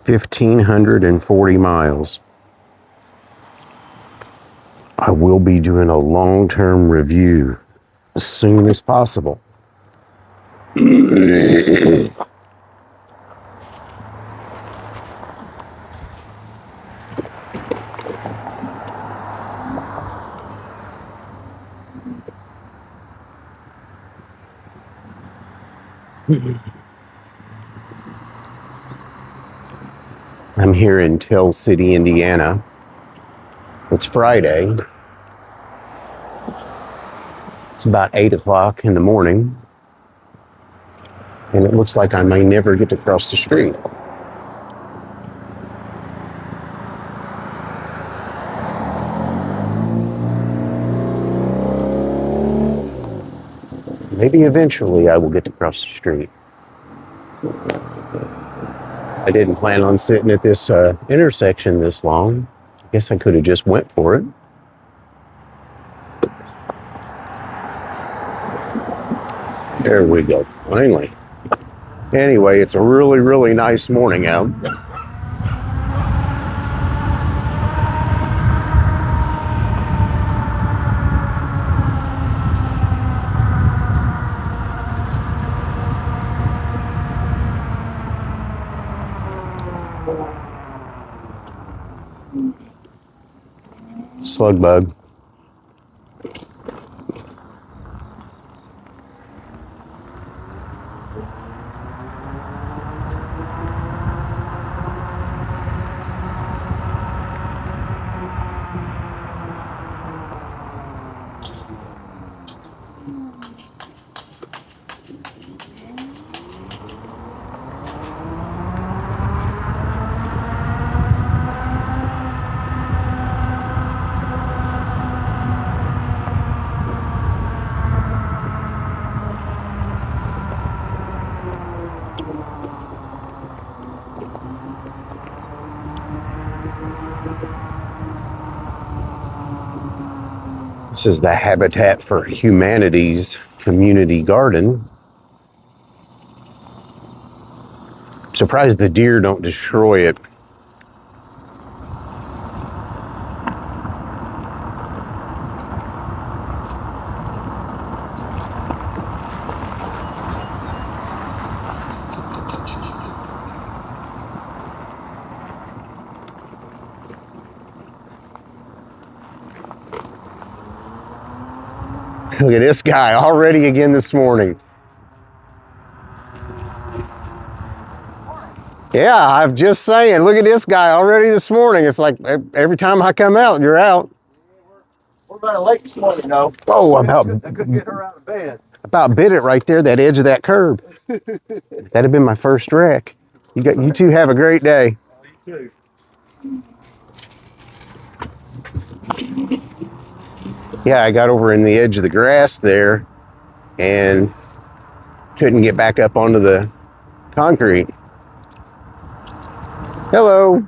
1,540 miles. I will be doing a long-term review as soon as possible. I'm here in Tel City, Indiana. It's Friday. It's about 8 o'clock in the morning. And it looks like I may never get to cross the street. Maybe eventually I will get to cross the street. I didn't plan on sitting at this intersection this long. I guess I could have just went for it. There we go, finally. Anyway, it's a really, really nice morning out. Slug bug. This is the Habitat for Humanity's community garden. I'm surprised the deer don't destroy it. Look at this guy already again this morning. Yeah, I'm just saying, look at this guy already this morning. It's like every time I come out, you're out. We're about a lake this morning, though. Oh, I couldn't get her out of bed. About bit it right there, that edge of that curb. That'd have been my first wreck. You two have a great day. You too. Yeah, I got over in the edge of the grass there and couldn't get back up onto the concrete. Hello.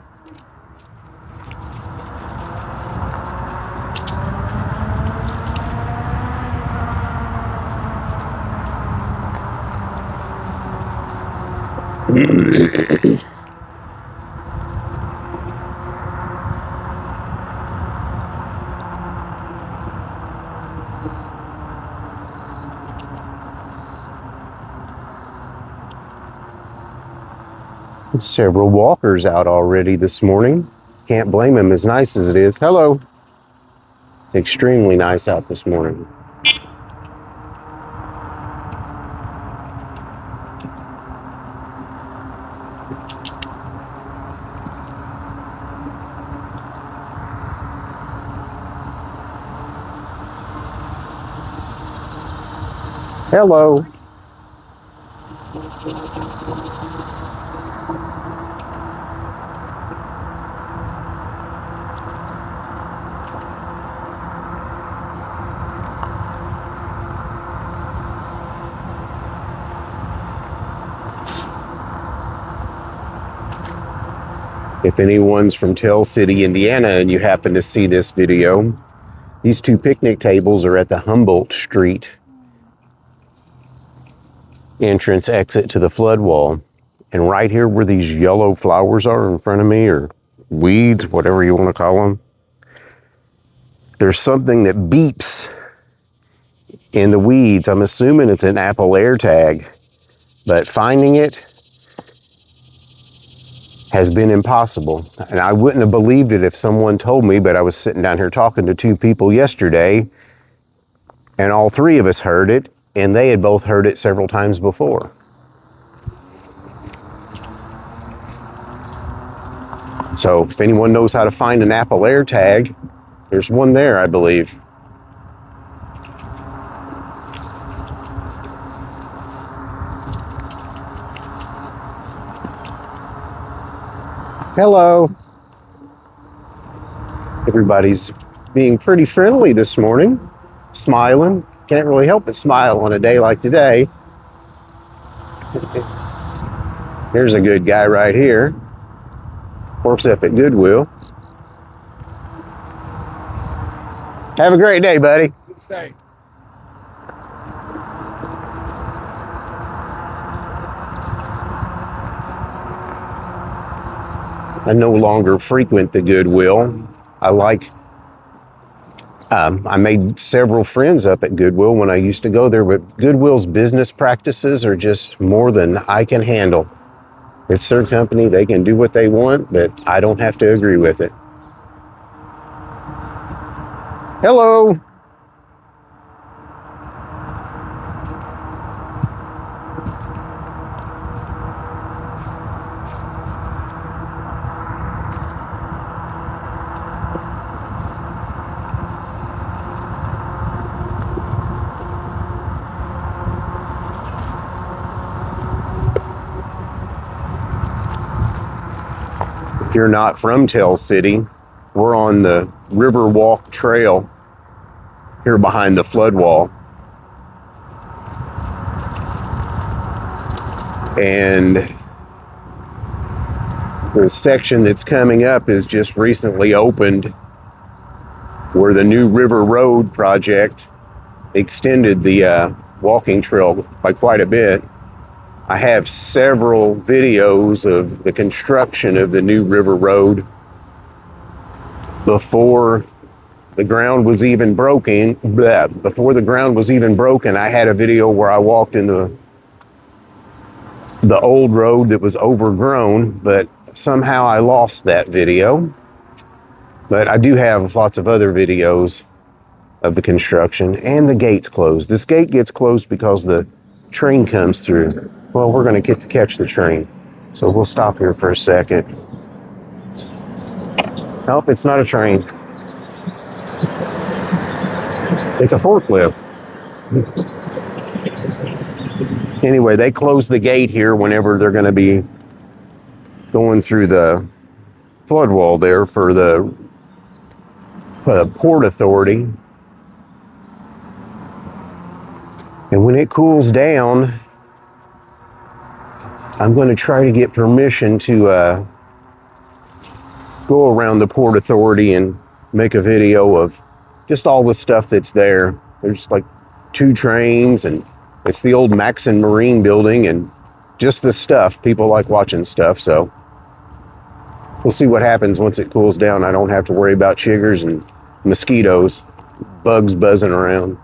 Several walkers out already this morning. Can't blame them, as nice as it is. Hello. It's extremely nice out this morning. Hello. If anyone's from Tel City, Indiana, and you happen to see this video, these two picnic tables are at the Humboldt Street entrance exit to the flood wall. And right here where these yellow flowers are in front of me, or weeds, whatever you want to call them, there's something that beeps in the weeds. I'm assuming it's an Apple AirTag, but finding it has been impossible. And I wouldn't have believed it if someone told me, but I was sitting down here talking to two people yesterday, and all three of us heard it, and they had both heard it several times before. So if anyone knows how to find an Apple AirTag, there's one there, I believe. Hello. Everybody's being pretty friendly this morning, smiling. Can't really help but smile on a day like today. Here's a good guy right here. Works up at Goodwill. Have a great day, buddy. Say. I no longer frequent the Goodwill. I made several friends up at Goodwill when I used to go there, but Goodwill's business practices are just more than I can handle. It's their company, they can do what they want, but I don't have to agree with it. Hello. If you're not from Tel City, we're on the Riverwalk trail here behind the flood wall. And the section that's coming up is just recently opened, where the new River Road project extended the walking trail by quite a bit. I have several videos of the construction of the new River Road before the ground was even broken. Before the ground was even broken, I had a video where I walked in the old road that was overgrown, but somehow I lost that video. But I do have lots of other videos of the construction, and the gate's closed. This gate gets closed because the train comes through. Well, we're going to get to catch the train, so we'll stop here for a second. Nope, it's not a train. It's a forklift. Anyway, they close the gate here whenever they're going to be going through the flood wall there for the Port Authority. And when it cools down, I'm going to try to get permission to go around the Port Authority and make a video of just all the stuff that's there. There's like 2 trains, and it's the old Maxon Marine building, and just the stuff. People like watching stuff, so we'll see what happens once it cools down. I don't have to worry about chiggers and mosquitoes, bugs buzzing around.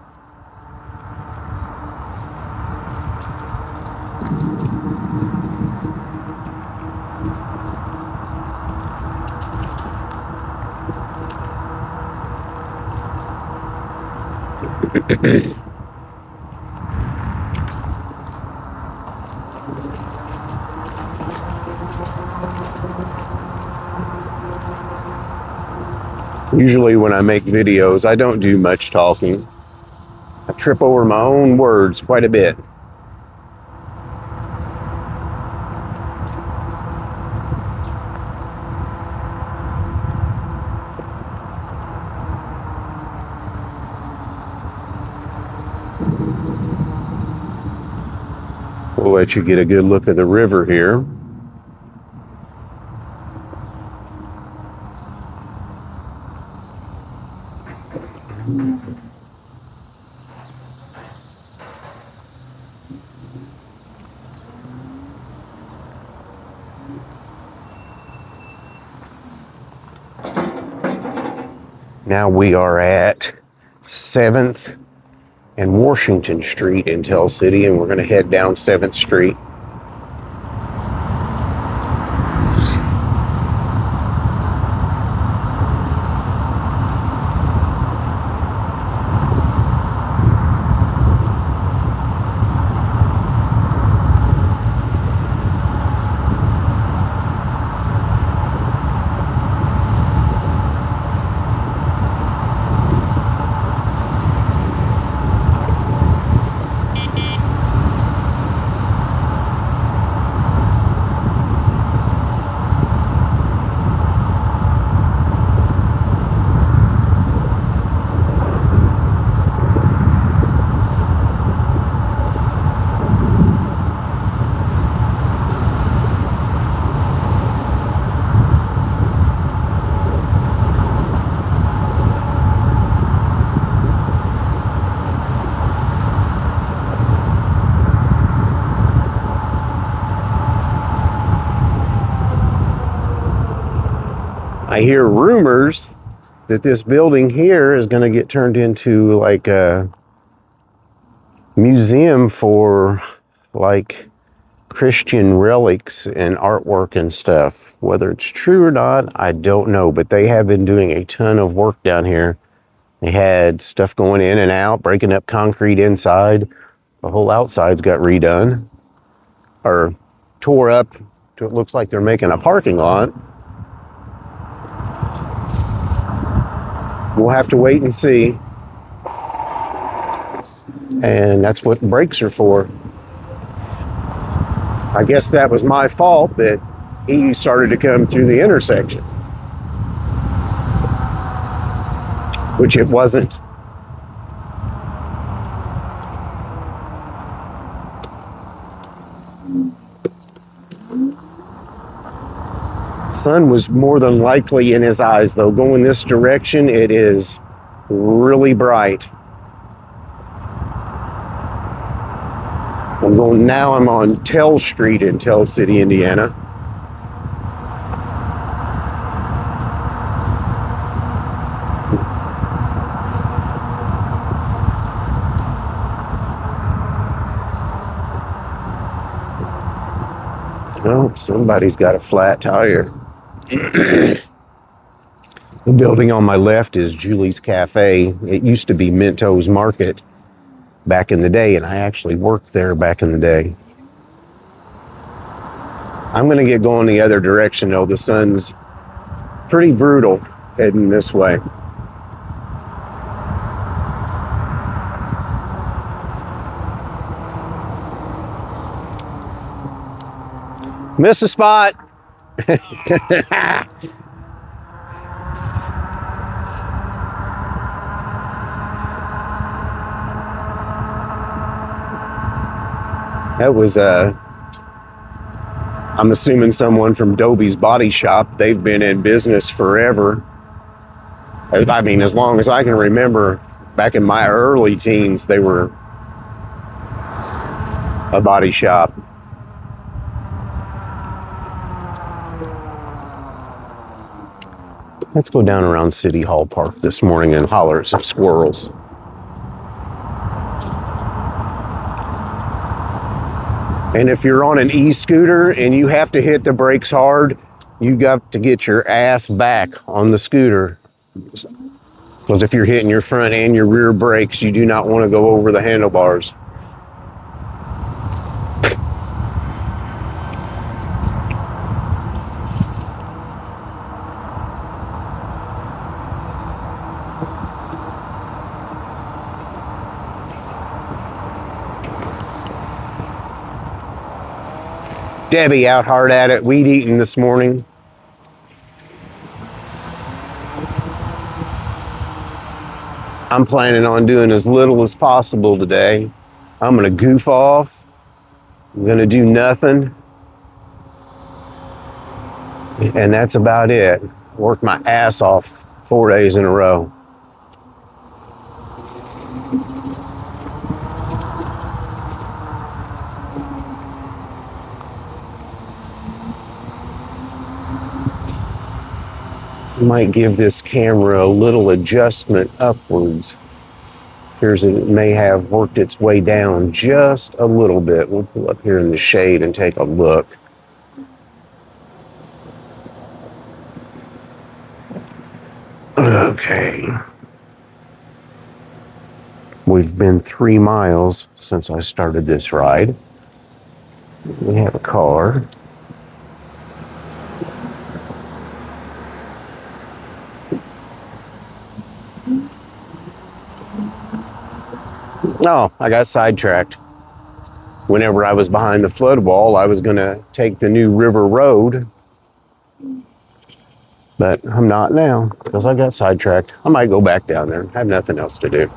Usually when I make videos, I don't do much talking. I trip over my own words quite a bit. We'll let you get a good look at the river here. Now we are at 7th and Washington Street in Tel City, and we're going to head down 7th Street. I hear rumors that this building here is going to get turned into like a museum for like Christian relics and artwork and stuff. Whether it's true or not, I don't know, but they have been doing a ton of work down here. They had stuff going in and out, breaking up concrete inside. The whole outside's got redone or tore up to it looks like they're making a parking lot. We'll have to wait and see. And that's what brakes are for. I guess that was my fault that he started to come through the intersection, which it wasn't. Sun was more than likely in his eyes, though. Going this direction, it is really bright. I'm on Tel Street in Tel City, Indiana. Oh, somebody's got a flat tire. The building on my left is Julie's Cafe. It used to be Minto's Market back in the day, and I actually worked there back in the day. I'm going to get going the other direction, though. The sun's pretty brutal heading this way. Miss a spot. That was, I'm assuming someone from Dobie's Body Shop. They've been in business forever. I mean, as long as I can remember, back in my early teens, they were a body shop. Let's go down around City Hall Park this morning and holler at some squirrels. And if you're on an e-scooter and you have to hit the brakes hard, you got to get your ass back on the scooter. Because if you're hitting your front and your rear brakes, you do not want to go over the handlebars. Debbie out hard at it, weed eating this morning. I'm planning on doing as little as possible today. I'm gonna goof off. I'm gonna do nothing. And that's about it. Worked my ass off 4 days in a row. Might give this camera a little adjustment upwards. Appears that it may have worked its way down just a little bit. We'll pull up here in the shade and take a look. Okay. We've been 3 miles since I started this ride. We have a car. Oh, I got sidetracked. Whenever I was behind the flood wall, I was going to take the new river road. But I'm not now because I got sidetracked. I might go back down there. I have nothing else to do.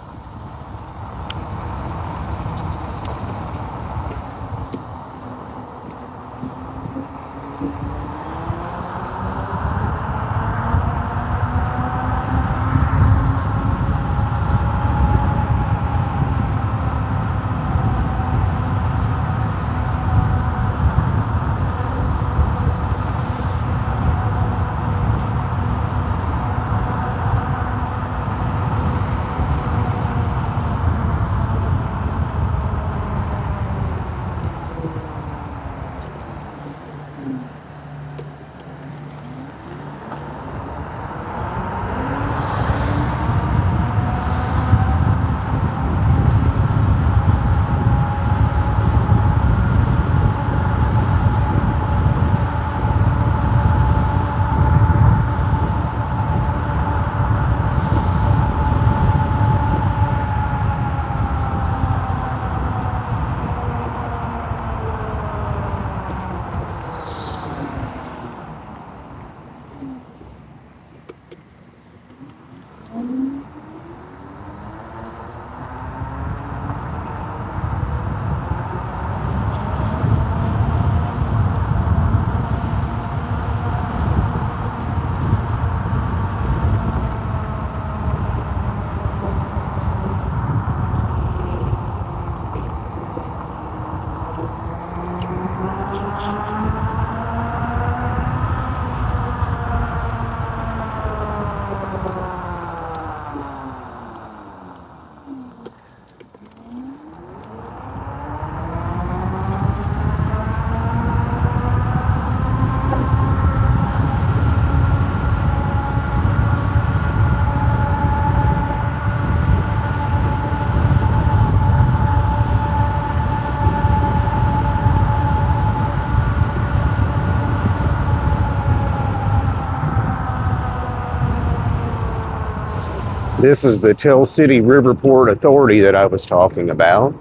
This is the Tel City Riverport Authority that I was talking about.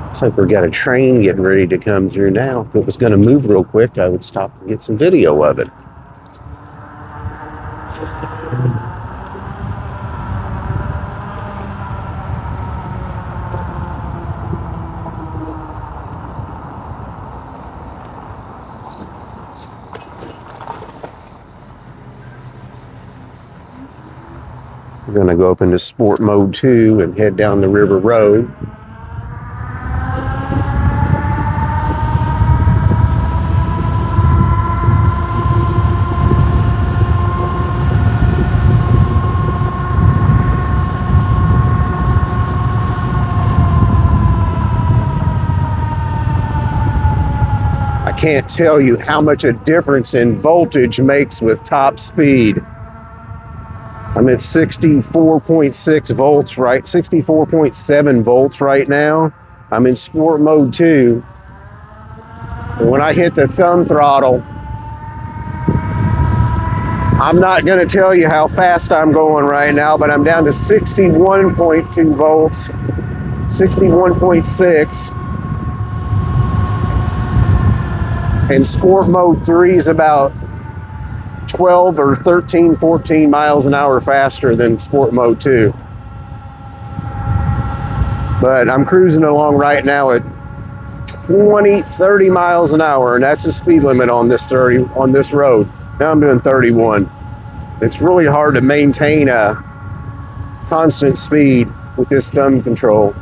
Looks like we've got a train getting ready to come through now. If it was going to move real quick, I would stop and get some video of it. We're going to go up into Sport Mode 2 and head down the river road. I can't tell you how much a difference in voltage makes with top speed. I'm at 64.6 volts, right? 64.7 volts right now. I'm in Sport Mode 2. And when I hit the thumb throttle, I'm not going to tell you how fast I'm going right now, but I'm down to 61.2 volts, 61.6. And Sport Mode 3 is about 12 or 13, 14 miles an hour faster than Sport Mode 2. But I'm cruising along right now at 20, 30 miles an hour, and that's the speed limit on this road. Now I'm doing 31. It's really hard to maintain a constant speed with this thumb control.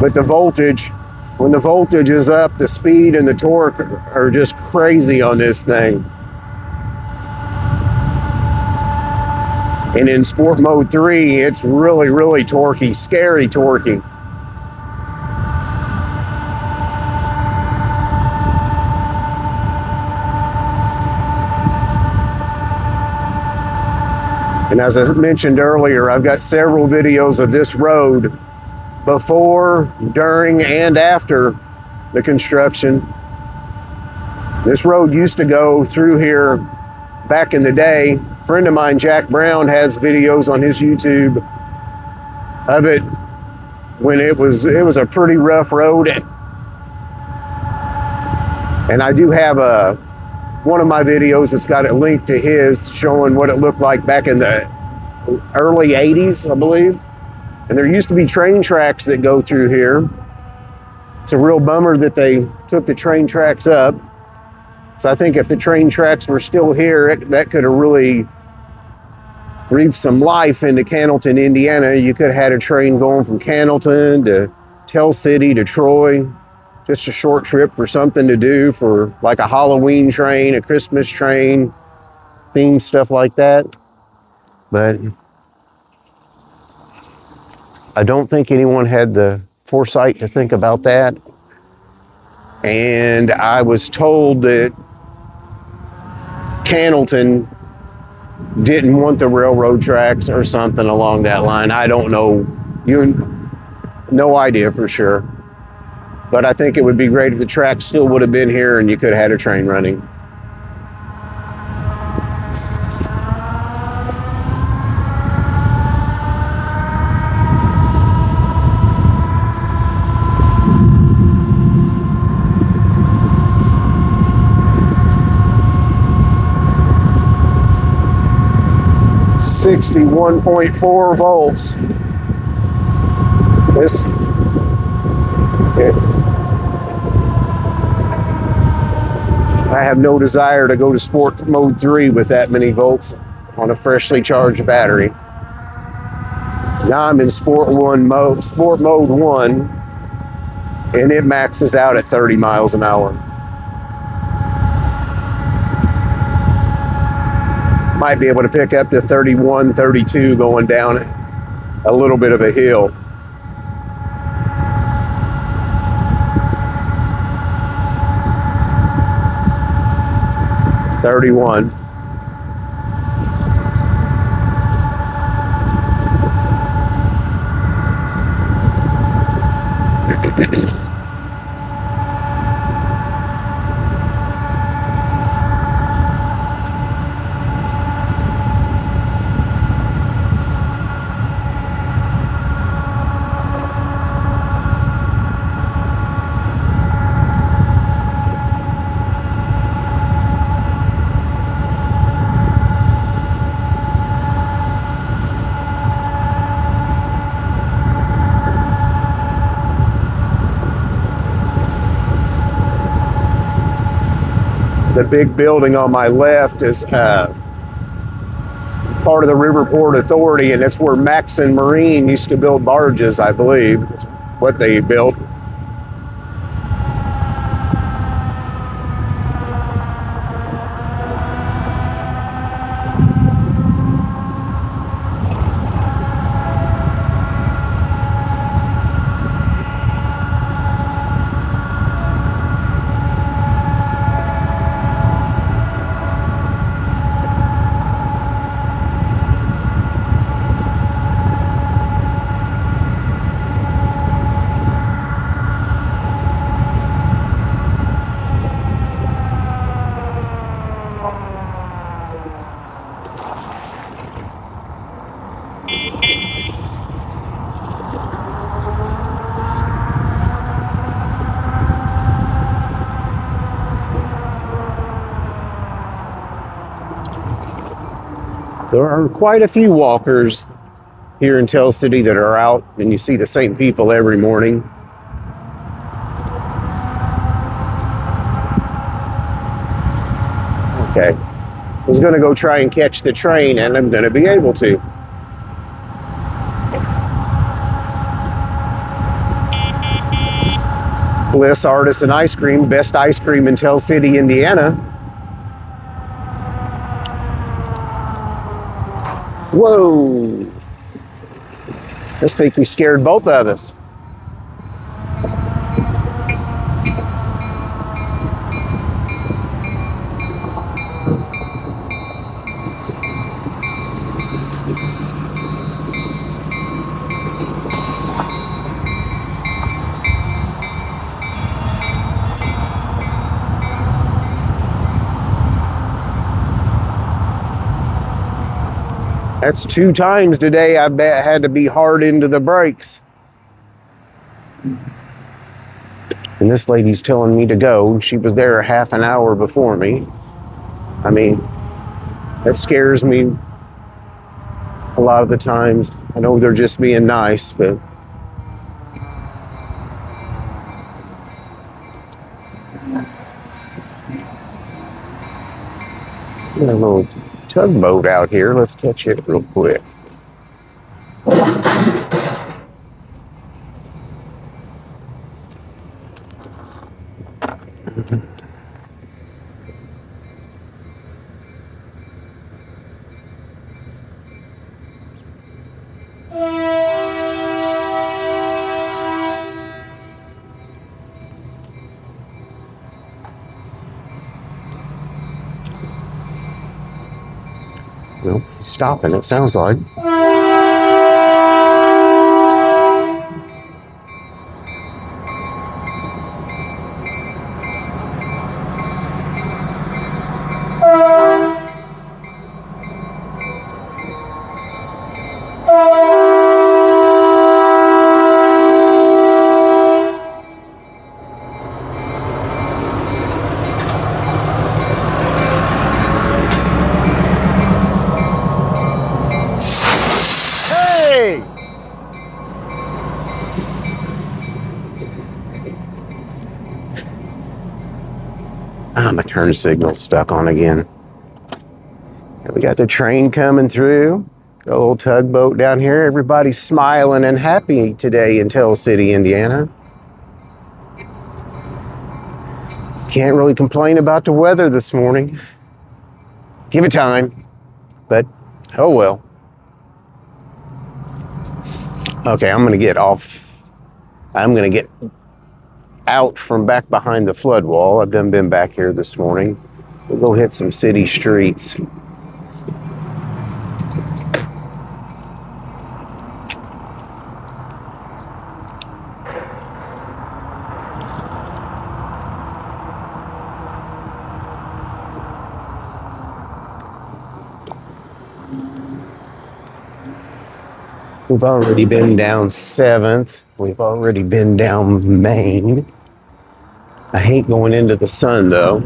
But the voltage, when the voltage is up, the speed and the torque are just crazy on this thing. And in Sport Mode 3, it's really, really torquey, scary torquey. And as I mentioned earlier, I've got several videos of this road before, during, and after the construction. This road used to go through here back in the day. A friend of mine, Jack Brown, has videos on his YouTube of it when it was a pretty rough road. And I do have one of my videos that's got it linked to his, showing what it looked like back in the early 80s, I believe. And there used to be train tracks that go through here. It's a real bummer that they took the train tracks up. So I think if the train tracks were still here, that could have really breathed some life into Cannelton, Indiana. You could have had a train going from Cannelton to Tel City to Troy. Just a short trip for something to do, for like a Halloween train, a Christmas train, themed stuff like that. But I don't think anyone had the foresight to think about that. And I was told that Cannelton didn't want the railroad tracks or something along that line. I don't know. No idea for sure. But I think it would be great if the track still would have been here and you could have had a train running. .4 volts. I have no desire to go to Sport Mode 3 with that many volts on a freshly charged battery. Now I'm in Sport Mode 1, and it maxes out at 30 miles an hour. Might be able to pick up to 31, 32 going down a little bit of a hill. .31. The big building on my left is part of the Riverport Authority, and it's where Maxon Marine used to build barges, I believe. It's what they built. There are quite a few walkers here in Tel City that are out, and you see the same people every morning. Okay, I was going to go try and catch the train, and I'm going to be able to. Bliss Artisan Ice Cream, best ice cream in Tel City, Indiana. Whoa! This think we scared both of us. That's 2 times today I bet had to be hard into the brakes. And this lady's telling me to go. She was there half an hour before me. I mean, that scares me a lot of the times. I know they're just being nice, but got a little tugboat out here. Let's catch it real quick. Nope, he's stopping, it sounds like. My turn signal's stuck on again. We got the train coming through. Got a little tugboat down here. Everybody's smiling and happy today in Tel City, Indiana. Can't really complain about the weather this morning. Give it time, but oh well. Okay, I'm gonna get off. I'm gonna get out from back behind the flood wall. I've done been back here this morning. We'll go hit some city streets. We've already been down 7th. We've already been down Main. I hate going into the sun though.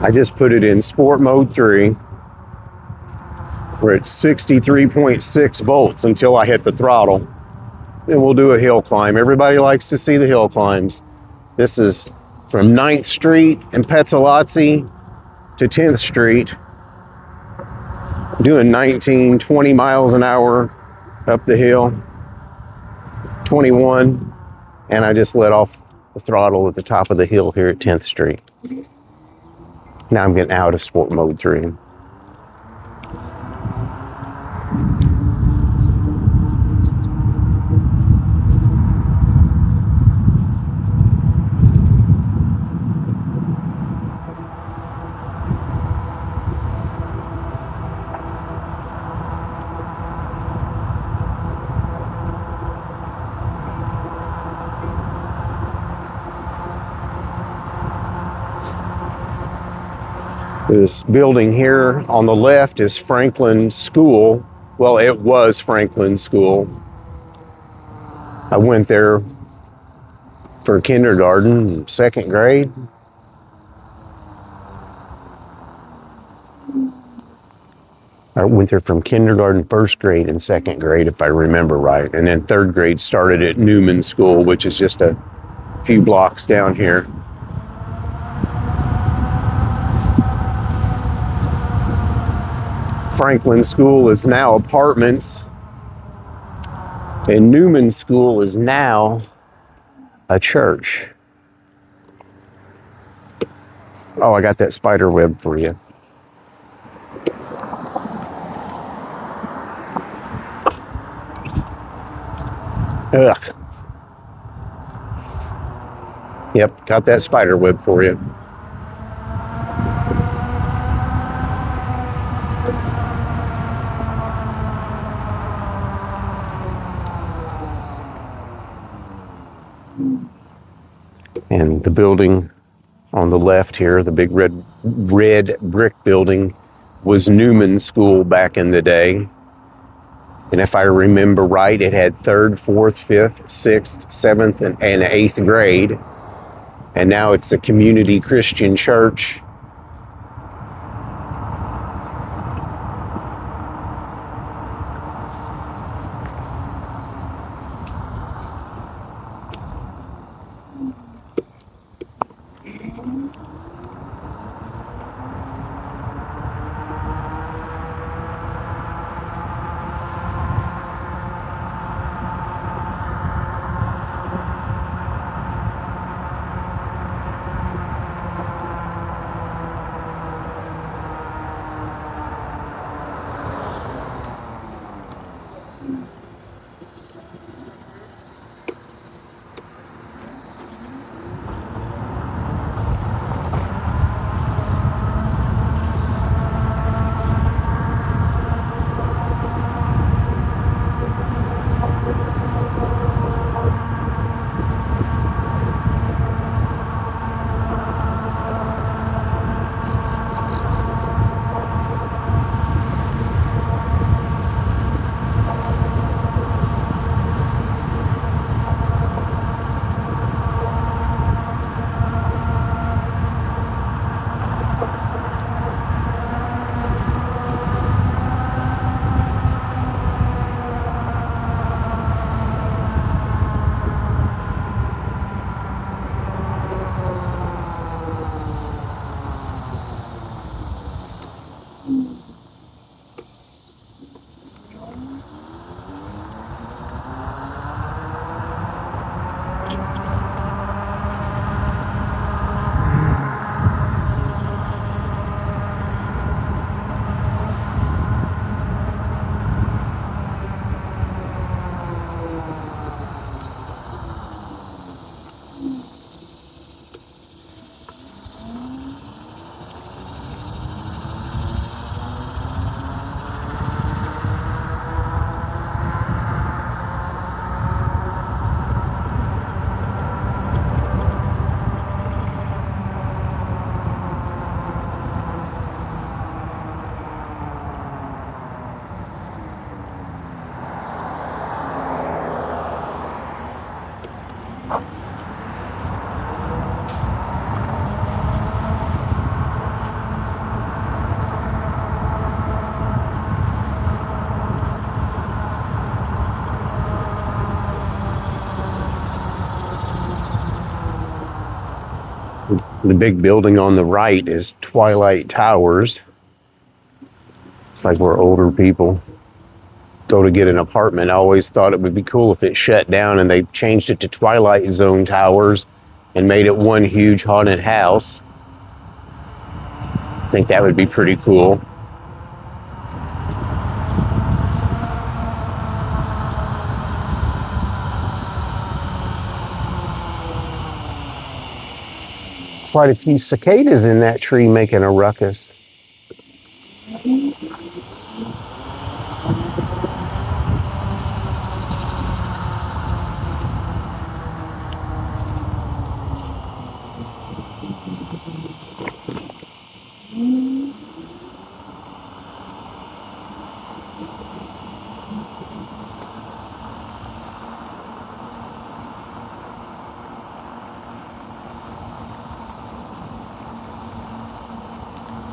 I just put it in sport mode 3. We're at 63.6 volts until I hit the throttle. Then we'll do a hill climb. Everybody likes to see the hill climbs. This is from 9th Street and Petzolazzi to 10th Street. Doing 19, 20 miles an hour up the hill. 21. And I just let off the throttle at the top of the hill here at 10th Street. Now I'm getting out of sport mode 3. This building here on the left is Franklin School. Well, it was Franklin School. I went there for kindergarten, second grade. I went there from kindergarten, first grade, and second grade, if I remember right. And then third grade started at Newman School, which is just a few blocks down here. Franklin School is now apartments, and Newman School is now a church. Oh, I got that spider web for you. Ugh. Yep, got that spider web for you. And the building on the left here, the big red brick building, was Newman School back in the day. And if I remember right, it had 3rd, 4th, 5th, 6th, 7th, and 8th grade. And now it's a community Christian church. The big building on the right is Twilight Towers. It's like where older people go to get an apartment. I always thought it would be cool if it shut down and they changed it to Twilight Zone Towers and made it one huge haunted house. I think that would be pretty cool. Quite a few cicadas in that tree making a ruckus.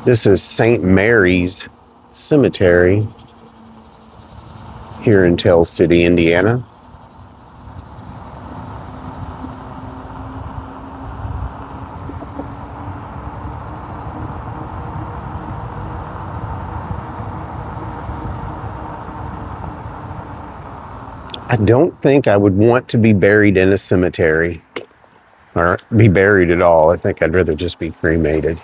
This is St. Mary's Cemetery here in Tel City, Indiana. I don't think I would want to be buried in a cemetery or be buried at all. I think I'd rather just be cremated.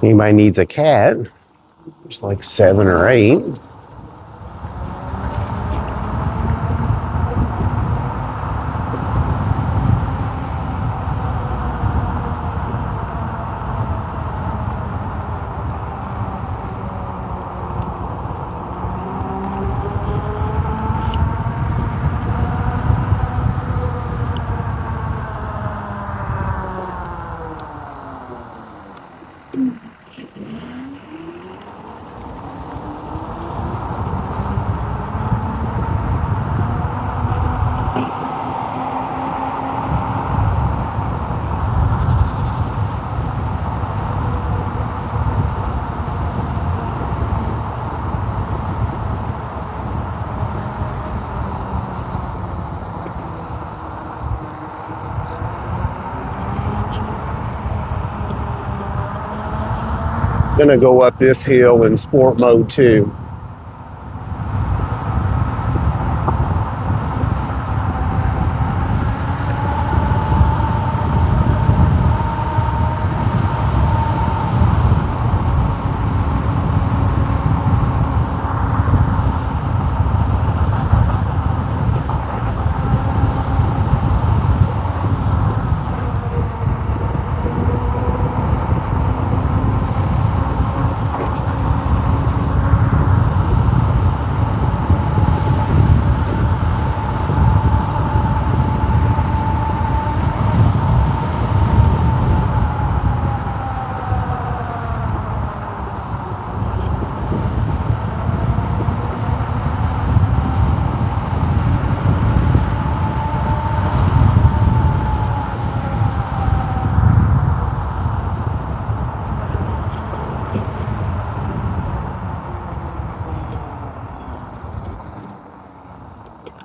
Anybody needs a cat, there's like 7 or 8. Gonna go up this hill in sport mode too.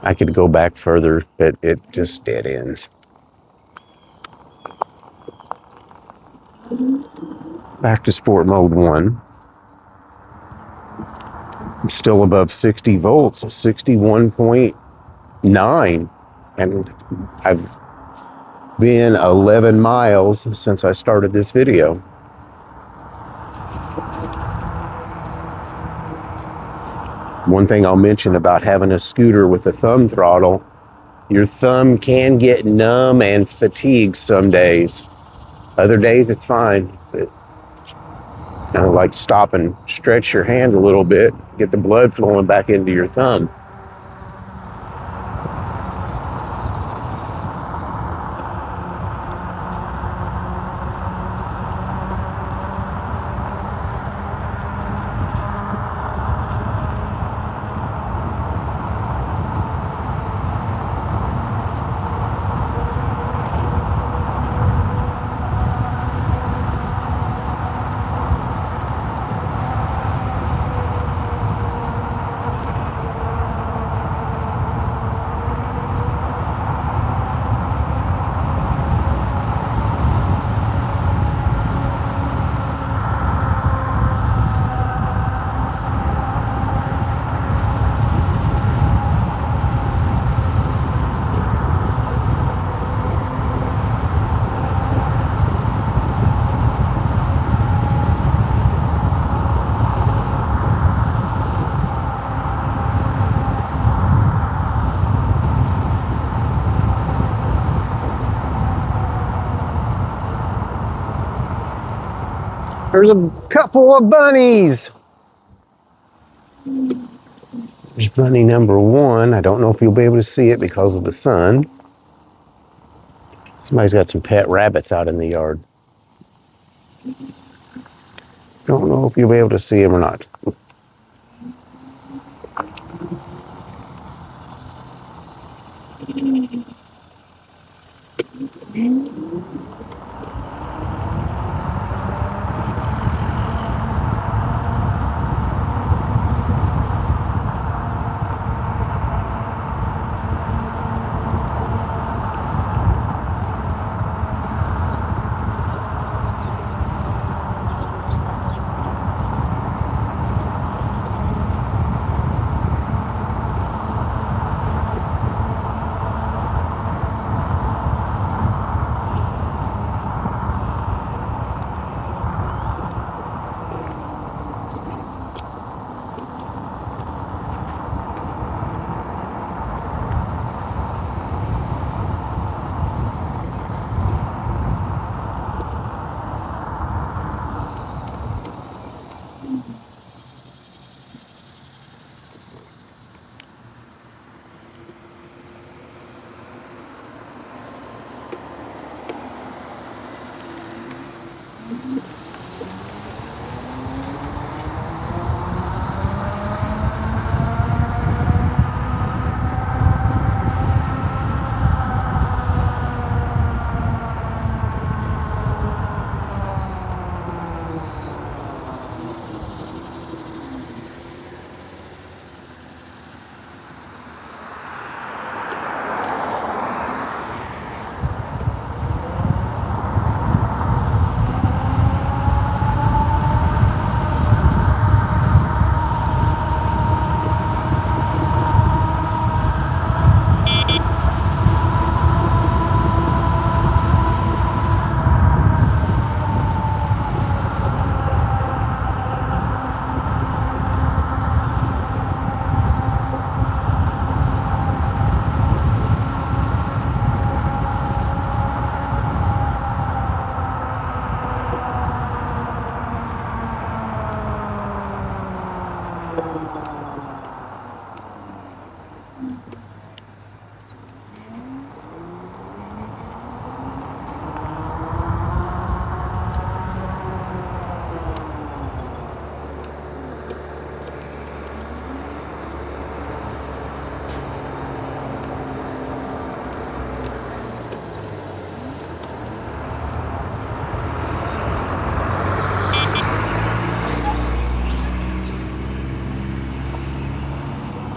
I could go back further, but it just dead ends. Back to sport mode 1. I'm still above 60 volts, 61.9. And I've been 11 miles since I started this video. One thing I'll mention about having a scooter with a thumb throttle, your thumb can get numb and fatigued some days. Other days it's fine. But kind of like stop and stretch your hand a little bit, get the blood flowing back into your thumb. There's a couple of bunnies. There's bunny number one. I don't know if you'll be able to see it because of the sun. Somebody's got some pet rabbits out in the yard. Don't know if you'll be able to see them or not.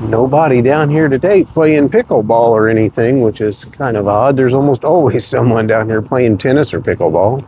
Nobody down here today playing pickleball or anything, which is kind of odd. There's almost always someone down here playing tennis or pickleball.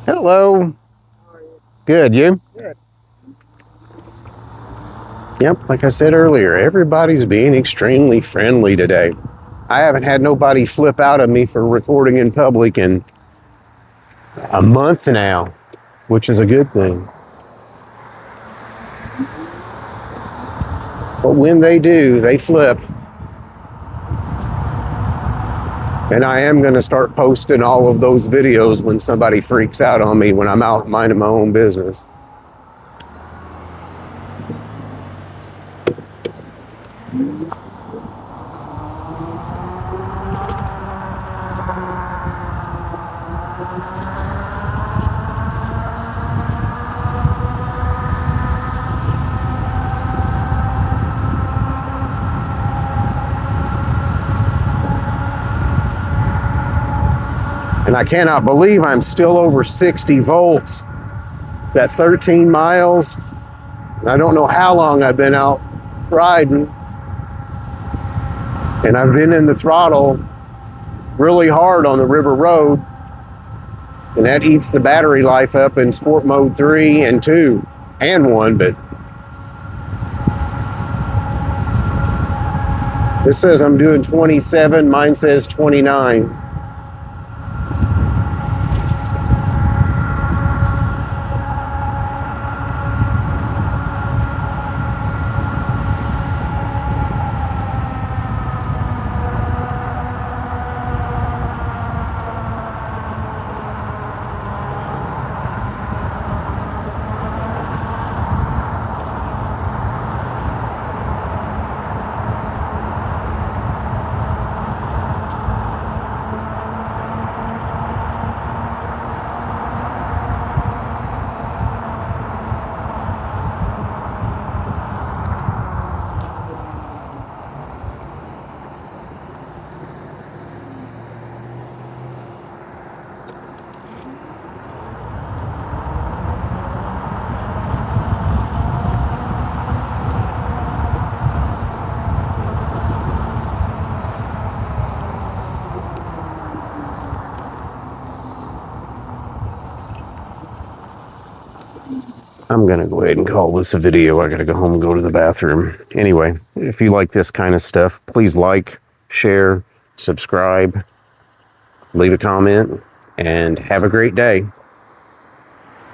Hello. Good, you? Good. Yep, like I said earlier, everybody's being extremely friendly today. I haven't had nobody flip out at me for recording in public in a month now, which is a good thing. But when they do, they flip. And I am going to start posting all of those videos when somebody freaks out on me when I'm out minding my own business. And I cannot believe I'm still over 60 volts. That 13 miles. And I don't know how long I've been out riding. And I've been in the throttle really hard on the river road. And that eats the battery life up in sport mode 3 and 2 and 1, but this says I'm doing 27, mine says 29. I'm going to go ahead and call this a video. I got to go home and go to the bathroom. Anyway, if you like this kind of stuff, please like, share, subscribe, leave a comment, and have a great day.